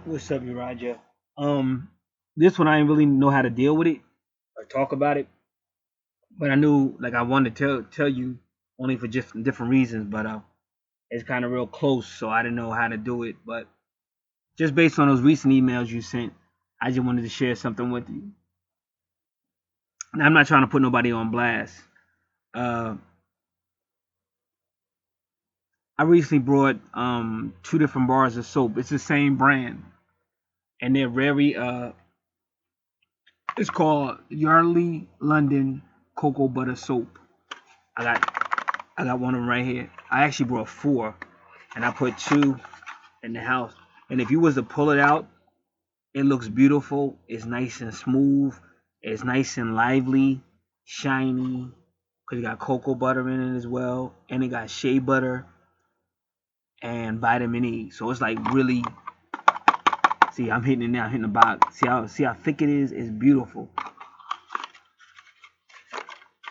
What's up, Uraja? This one I didn't really know how to deal with it or talk about it, but I knew like I wanted to tell you only for just different reasons, but it's kind of real close, so I didn't know how to do it. But just based on those recent emails you sent, I just wanted to share something with you. Now, I'm not trying to put nobody on blast. Uh, I recently brought two different bars of soap. It's the same brand, and they're very It's called Yardley London Cocoa Butter Soap. I got I got one of them right here. I actually brought four, and I put two in the house. And if you was to pull it out, it looks beautiful. It's nice and smooth. It's nice and lively, shiny. Cause it got cocoa butter in it as well, and it got shea butter and vitamin E. So it's like really. See, I'm hitting it now. I'm hitting the box. See how thick it is. It's beautiful.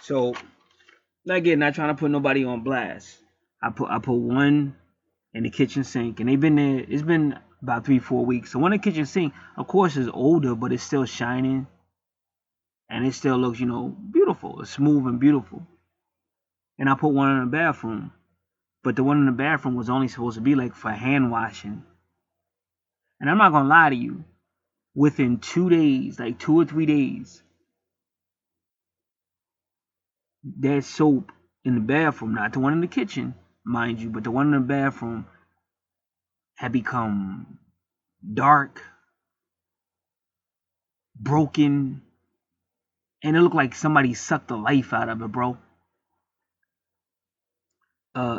So again, not trying to put nobody on blast. I put one in the kitchen sink, and they've been there. It's been about 3-4 weeks. So one in the kitchen sink, of course, is older, but it's still shining, and it still looks, beautiful. It's smooth and beautiful. And I put one in the bathroom, but the one in the bathroom was only supposed to be like for hand washing. And I'm not gonna lie to you, within 2 days, like 2 or 3 days, that soap in the bathroom, not the one in the kitchen, mind you, but the one in the bathroom had become dark, broken, and it looked like somebody sucked the life out of it, bro.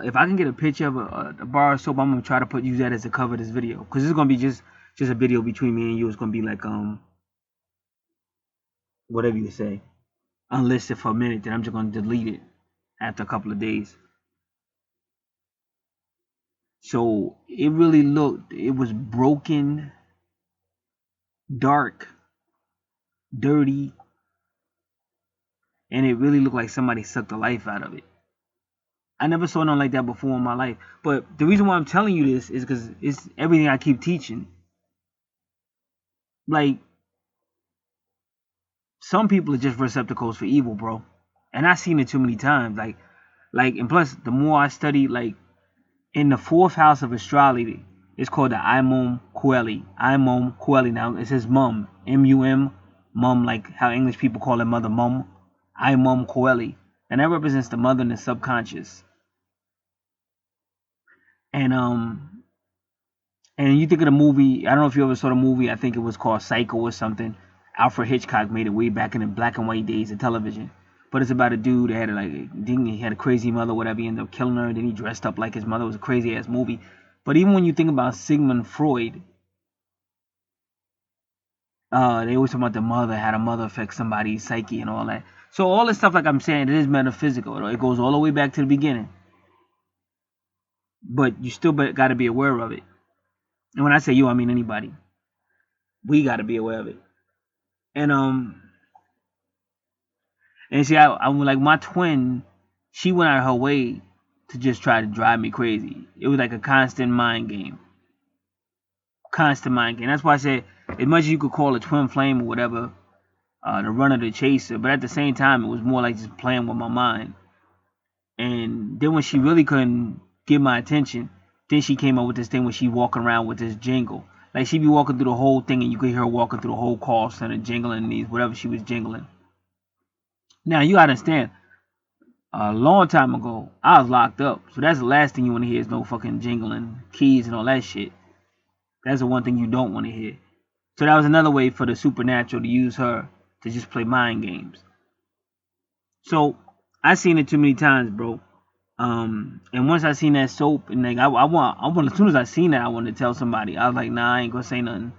If I can get a picture of a bar of soap, I'm gonna try to use that as a cover of this video, cause it's gonna be just a video between me and you. It's gonna be like whatever you say, unlisted for a minute. Then I'm just gonna delete it after a couple of days. So it really looked, it was broken, dark, dirty, and it really looked like somebody sucked the life out of it. I never saw nothing like that before in my life. But the reason why I'm telling you this is because it's everything I keep teaching. Like, some people are just receptacles for evil, bro. And I've seen it too many times. And plus, the more I study, like, in the fourth house of astrology, it's called the Imum Coeli. Imum Coeli. Now, it says mum. M-U-M. Mum, like how English people call their mother mum. Imum Coeli. And that represents the mother and the subconscious. And you think of the movie, I don't know if you ever saw the movie, I think it was called Psycho or something. Alfred Hitchcock made it way back in the black and white days of television. But it's about a dude that had he had a crazy mother, whatever. He ended up killing her. Then he dressed up like his mother. It was a crazy ass movie. But even when you think about Sigmund Freud, they always talk about the mother, how the mother affects somebody's psyche and all that. So all this stuff, like I'm saying, it is metaphysical. It goes all the way back to the beginning. But you still got to be aware of it. And when I say you, I mean anybody. We got to be aware of it. And see, I like my twin. She went out of her way to just try to drive me crazy. It was like a constant mind game. Constant mind game. That's why I said, as much as you could call a twin flame or whatever, the runner, the chaser, but at the same time, it was more like just playing with my mind. And then when she really couldn't get my attention, then she came up with this thing where she walking around with this jingle. Like she'd be walking through the whole thing, and you could hear her walking through the whole call center jingling these whatever she was jingling. Now you gotta understand, a long time ago, I was locked up. So that's the last thing you want to hear is no fucking jingling, keys, and all that shit. That's the one thing you don't want to hear. So that was another way for the supernatural to use her to just play mind games. So I seen it too many times, bro. And once I seen that soap, and like I want as soon as I seen that, I wanted to tell somebody. I was like, nah, I ain't gonna say nothing,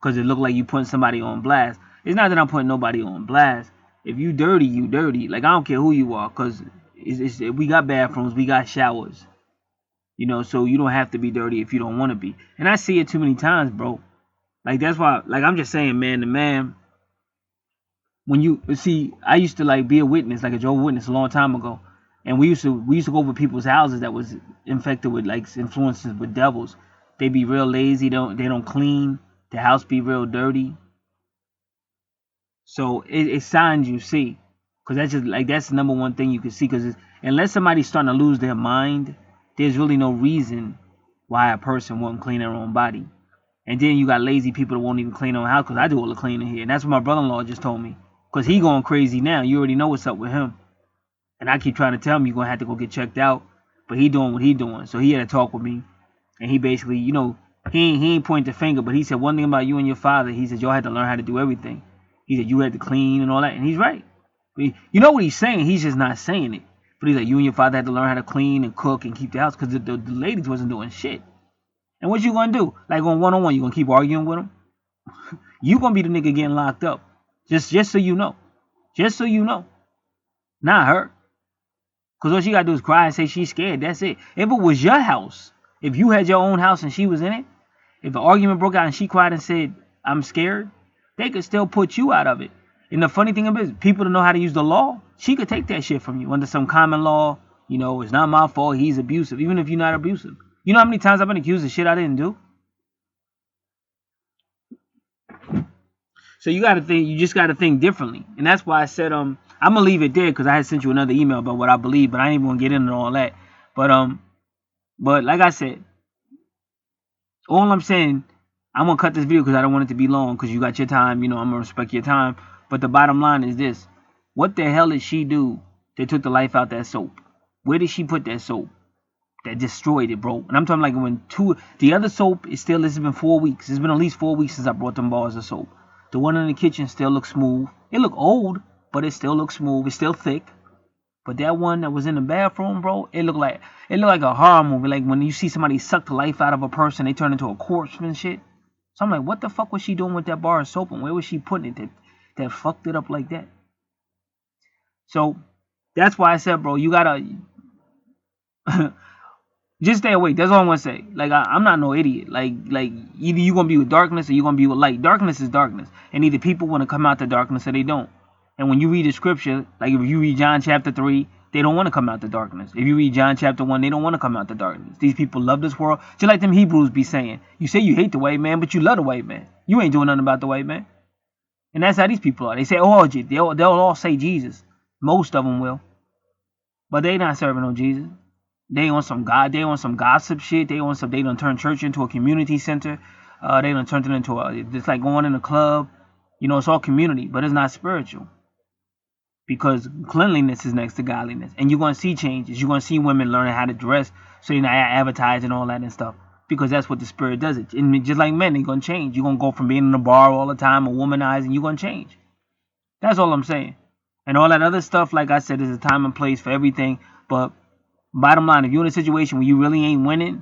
cause it looked like you putting somebody on blast. It's not that I'm putting nobody on blast. If you dirty, you dirty. Like I don't care who you are, cause we got bathrooms, we got showers, so you don't have to be dirty if you don't want to be. And I see it too many times, bro. Like that's why, like I'm just saying, man, the man. When you see, I used to like be a witness, like a Jehovah's Witness, a long time ago, and we used to go over people's houses that was infected with like influences with devils. They be real lazy, they don't clean, The house be real dirty. So it's signs you see, because that's just like that's the number one thing you can see. Because unless somebody's starting to lose their mind, there's really no reason why a person won't clean their own body. And then you got lazy people that won't even clean their own house. Because I do all the cleaning here, and that's what my brother-in-law just told me. Because he going crazy now. You already know what's up with him. And I keep trying to tell him you're gonna have to go get checked out, but he doing what he doing. So he had to talk with me, and he basically, he ain't point the finger, but he said one thing about you and your father. He said y'all had to learn how to do everything. He said you had to clean and all that, and he's right. You know what he's saying? He's just not saying it. But he's like, you and your father had to learn how to clean and cook and keep the house because the ladies wasn't doing shit. And what you gonna do? Like on one-on-one, you gonna keep arguing with them? You gonna be the nigga getting locked up. Just so you know. Just so you know. Not her. Because all she got to do is cry and say she's scared. That's it. If it was your house, if you had your own house and she was in it, if the argument broke out and she cried and said, I'm scared, they could still put you out of it. And the funny thing is, people that know how to use the law, she could take that shit from you under some common law. It's not my fault. He's abusive. Even if you're not abusive. You know how many times I've been accused of shit I didn't do? So you just got to think differently. And that's why I said, I'm gonna leave it there because I had sent you another email about what I believe, but I ain't even gonna get into all that. But like I said, all I'm saying, I'm gonna cut this video because I don't want it to be long because you got your time. I'm gonna respect your time. But the bottom line is this: what the hell did she do that took the life out that soap? Where did she put that soap that destroyed it, bro? And I'm talking like the other soap it's been 4 weeks. It's been at least 4 weeks since I brought them bars of soap. The one in the kitchen still looks smooth. It look old, but it still looks smooth. It's still thick. But that one that was in the bathroom, bro, it looked like a horror movie. Like when you see somebody suck the life out of a person, they turn into a corpse and shit. So I'm like, what the fuck was she doing with that bar of soap, and where was she putting it that fucked it up like that? So that's why I said, bro, you gotta just stay awake. That's all I'm gonna say. Like I'm not no idiot. Like either you gonna be with darkness or you gonna be with light. Darkness is darkness, and either people want to come out the darkness or they don't. And when you read the scripture, like if you read John chapter 3, they don't want to come out the darkness. If you read John chapter 1, they don't want to come out the darkness. These people love this world, just like them Hebrews be saying. You say you hate the white man, but you love the white man. You ain't doing nothing about the white man. And that's how these people are. They say, oh, they'll all say Jesus. Most of them will, but they not serving no Jesus. They on some gossip shit. They done turn church into a community center. They done turned it into it's like going in a club. It's all community, but it's not spiritual. Because cleanliness is next to godliness. And you're going to see changes. You're going to see women learning how to dress so you're not advertising all that and stuff. Because that's what the Spirit does. And just like men, they're going to change. You're going to go from being in a bar all the time, a womanizing, you're going to change. That's all I'm saying. And all that other stuff, like I said, there's a time and place for everything. But bottom line, if you're in a situation where you really ain't winning,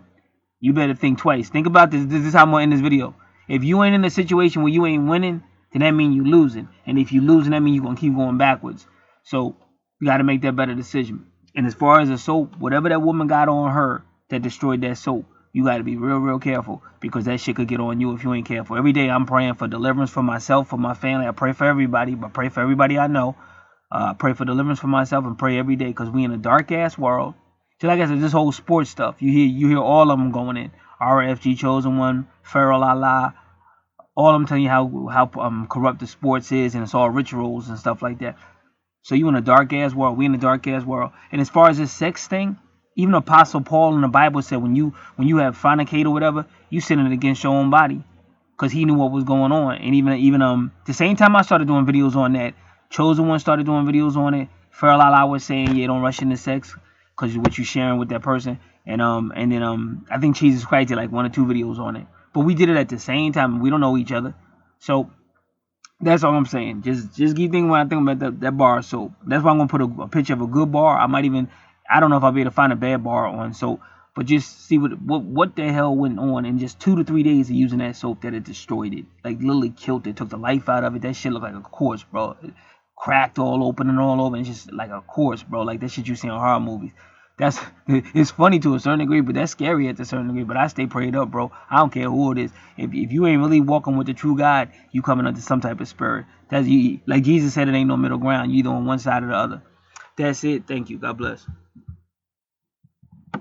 you better think twice. Think about this. This is how I'm going to end this video. If you ain't in a situation where you ain't winning, then that means you losing. And if you losing, that means you're going to keep going backwards. So you got to make that better decision. And as far as the soap, whatever that woman got on her that destroyed that soap, you got to be real, real careful because that shit could get on you if you ain't careful. Every day I'm praying for deliverance for myself, for my family. I pray for everybody, but pray for everybody I know. Pray for deliverance for myself and pray every day because we in a dark-ass world. Just like I said, this whole sports stuff, you hear all of them going in. RFG Chosen One, Pharaoh Allah, all of them telling you how corrupt the sports is and it's all rituals and stuff like that. So you in a dark-ass world. We in a dark-ass world. And as far as this sex thing, even Apostle Paul in the Bible said when you have fornicate or whatever, you sinning against your own body. Because he knew what was going on. And even the same time I started doing videos on that, Chosen One started doing videos on it. Pharaoh Allah was saying, yeah, don't rush into sex because what you sharing with that person. And then I think Jesus Christ did like 1 or 2 videos on it. But we did it at the same time. We don't know each other. So that's all I'm saying. Just keep thinking when I think about that bar of soap. That's why I'm going to put a picture of a good bar. I don't know if I'll be able to find a bad bar on soap. But just see what the hell went on in just 2 to 3 days of using that soap that it destroyed it. Like literally killed it, took the life out of it. That shit looked like a corpse, bro. It cracked all open and all over. And it's just like a corpse, bro. Like that shit you see in horror movies. It's funny to a certain degree, but that's scary at a certain degree. But I stay prayed up, bro. I don't care who it is. If you ain't really walking with the true God, you coming under some type of spirit. Like Jesus said, it ain't no middle ground. You either on one side or the other. That's it. Thank you. God bless.